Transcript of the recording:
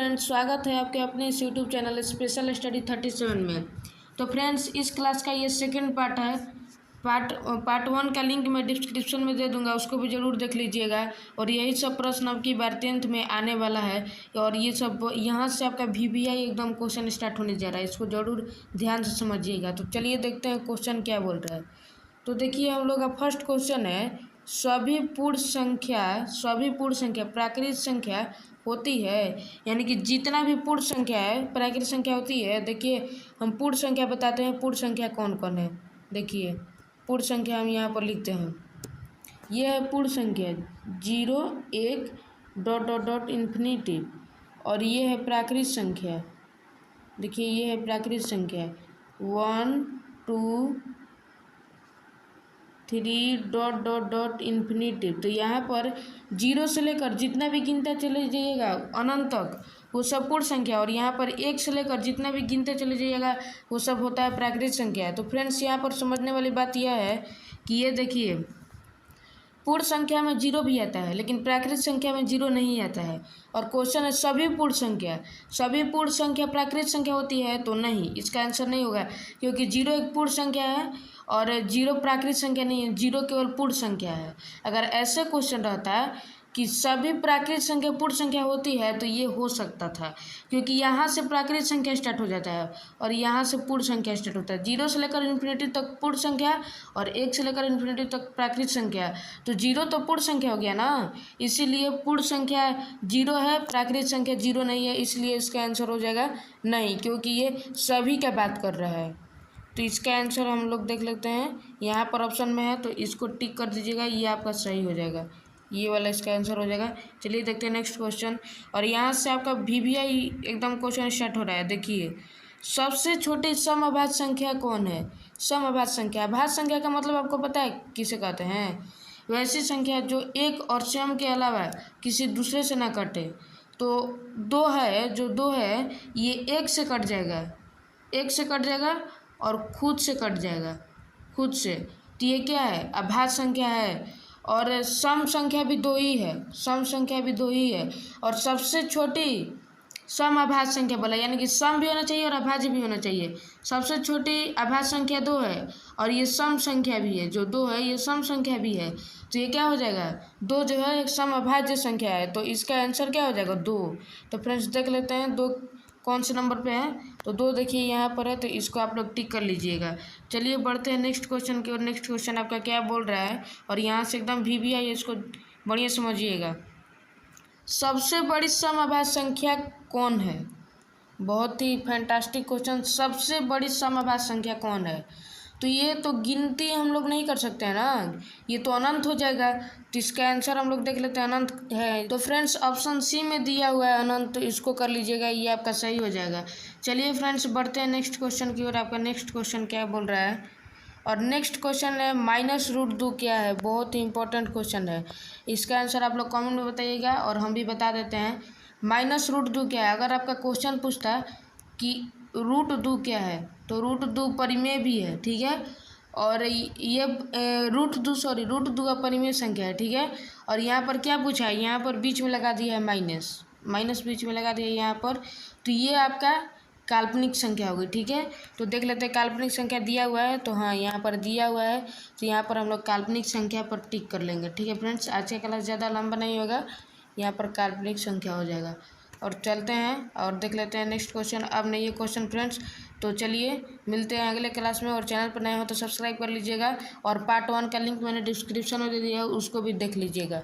Friends, स्वागत है आपके अपने इस यूट्यूब चैनल स्पेशल स्टडी 37 में। तो फ्रेंड्स, इस क्लास का ये सेकंड पार्ट है। पार्ट 1 का लिंक मैं डिस्क्रिप्शन में दे दूंगा, उसको भी ज़रूर देख लीजिएगा। और यही सब प्रश्न आपकी बार 10th में आने वाला है। और ये सब यहाँ से आपका VBI एकदम क्वेश्चन स्टार्ट होने जा रहा है, इसको ज़रूर ध्यान से समझिएगा। तो चलिए देखते हैं क्वेश्चन क्या बोल रहा है। तो देखिए, हम लोग का फर्स्ट क्वेश्चन है, सभी पूर्ण संख्या प्राकृत संख्या होती है। यानी कि जितना भी पूर्ण संख्या है प्राकृत संख्या होती है। देखिए, हम पूर्ण संख्या बताते हैं, पूर्ण संख्या कौन कौन है। देखिए, पूर्ण संख्या हम यहाँ पर लिखते हैं। ये है पूर्ण संख्या 0 1 डॉट डॉट डॉट इन्फिनिटी। और ये है प्राकृत संख्या। देखिए, ये है प्राकृत संख्या 1 2 3 डॉट डॉट डॉट इन्फिनिटी। तो यहाँ पर 0 से लेकर जितना भी गिनते चले जाइएगा अनंत तक, वो सब पूर्ण संख्या। और यहाँ पर 1 से लेकर जितना भी गिनते चले जाइएगा वो सब होता है प्राकृत संख्या। तो फ्रेंड्स, यहाँ पर समझने वाली बात यह है कि ये देखिए, पूर्ण संख्या में 0 भी आता है लेकिन प्राकृत संख्या में 0 नहीं आता है। और क्वेश्चन है सभी पूर्ण संख्या प्राकृत संख्या होती है, तो नहीं, इसका आंसर नहीं होगा। क्योंकि 0 एक पूर्ण संख्या है और 0 प्राकृत संख्या नहीं है, 0 केवल पूर्ण संख्या है। अगर ऐसे क्वेश्चन रहता है कि सभी प्राकृत संख्या पूर्ण संख्या होती है तो ये हो सकता था, क्योंकि यहाँ से प्राकृत संख्या स्टार्ट हो जाता है और यहाँ से पूर्ण संख्या स्टार्ट होता है। 0 से लेकर इन्फिनिटी तक पूर्ण संख्या और 1 से लेकर इन्फिनिटी तक प्राकृत संख्या। तो 0 तो पूर्ण संख्या हो गया ना, इसीलिए पूर्ण संख्या 0 है, प्राकृत संख्या 0 नहीं है, इसलिए इसका आंसर हो जाएगा नहीं, क्योंकि ये सभी का बात कर रहा है। तो इसका आंसर हम लोग देख लेते हैं, यहाँ पर ऑप्शन में है तो इसको टिक कर दीजिएगा, ये आपका सही हो जाएगा, ये वाला इसका आंसर हो जाएगा। चलिए देखते हैं नेक्स्ट क्वेश्चन। और यहाँ से आपका VBI एकदम क्वेश्चन स्टार्ट हो रहा है। देखिए, सबसे छोटी समअभाज्य संख्या कौन है। समअभाज्य संख्या, अभाज्य संख्या का मतलब आपको पता है किसे कहते हैं। वैसी संख्या जो एक और स्वयं के अलावा किसी दूसरे से ना कटे। तो 2 है, जो 2 है ये 1 से कट जाएगा, 1 से कट जाएगा और खुद से कट जाएगा, खुद से। तो ये क्या है, अभाज्य संख्या है। और सम संख्या भी 2 ही है, सम संख्या भी 2 ही है। और सबसे छोटी सम अभाज्य संख्या बोला, यानी कि सम भी होना चाहिए और अभाज्य भी होना चाहिए। सबसे छोटी अभाज्य संख्या 2 है और ये सम संख्या भी है, जो 2 है ये सम संख्या भी है। तो ये क्या हो जाएगा, 2 जो है एक सम अभाज्य संख्या है, तो इसका आंसर क्या हो जाएगा 2। तो फ्रेंड्स देख लेते हैं 2 कौन से नंबर पे है। तो 2 देखिए यहाँ पर है, तो इसको आप लोग टिक कर लीजिएगा। चलिए बढ़ते हैं नेक्स्ट क्वेश्चन की ओर। नेक्स्ट क्वेश्चन आपका क्या बोल रहा है, और यहाँ से एकदम VBI इसको बढ़िया समझिएगा। सबसे बड़ी समअभाज्य संख्या कौन है। बहुत ही फैंटास्टिक क्वेश्चन, सबसे बड़ी समअभाज्य संख्या कौन है। तो ये तो गिनती हम लोग नहीं कर सकते हैं ना, ये तो अनंत हो जाएगा। तो इसका आंसर हम लोग देख लेते हैं, अनंत है। तो फ्रेंड्स, ऑप्शन सी में दिया हुआ है अनंत, तो इसको कर लीजिएगा, ये आपका सही हो जाएगा। चलिए फ्रेंड्स बढ़ते हैं नेक्स्ट क्वेश्चन की ओर। आपका नेक्स्ट क्वेश्चन क्या बोल रहा है, और नेक्स्ट क्वेश्चन है -√2 क्या है। बहुत ही इंपॉर्टेंट क्वेश्चन है, इसका आंसर आप लोग कमेंट में बताइएगा और हम भी बता देते हैं। -√2 क्या है, अगर आपका क्वेश्चन पूछता कि √2 क्या है, तो √2 परिमेय भी है, ठीक है। और ये √2 का परिमेय संख्या है, ठीक है। और यहाँ पर क्या पूछा है, यहाँ पर बीच में लगा दिया है माइनस बीच में लगा दिया है यहाँ पर। तो ये आपका काल्पनिक संख्या होगी, ठीक है। तो देख लेते हैं काल्पनिक संख्या दिया हुआ है, तो हाँ यहाँ पर दिया हुआ है, तो यहाँ पर हम लोग काल्पनिक संख्या पर टिक कर लेंगे, ठीक है फ्रेंड्स। आज का क्लास ज़्यादा लंबा नहीं होगा, यहाँ पर काल्पनिक संख्या हो जाएगा। और चलते हैं और देख लेते हैं नेक्स्ट क्वेश्चन। अब नहीं ये क्वेश्चन फ्रेंड्स, तो चलिए मिलते हैं अगले क्लास में। और चैनल पर नए हो तो सब्सक्राइब कर लीजिएगा, और पार्ट 1 का लिंक मैंने डिस्क्रिप्शन में दे दिया है, उसको भी देख लीजिएगा।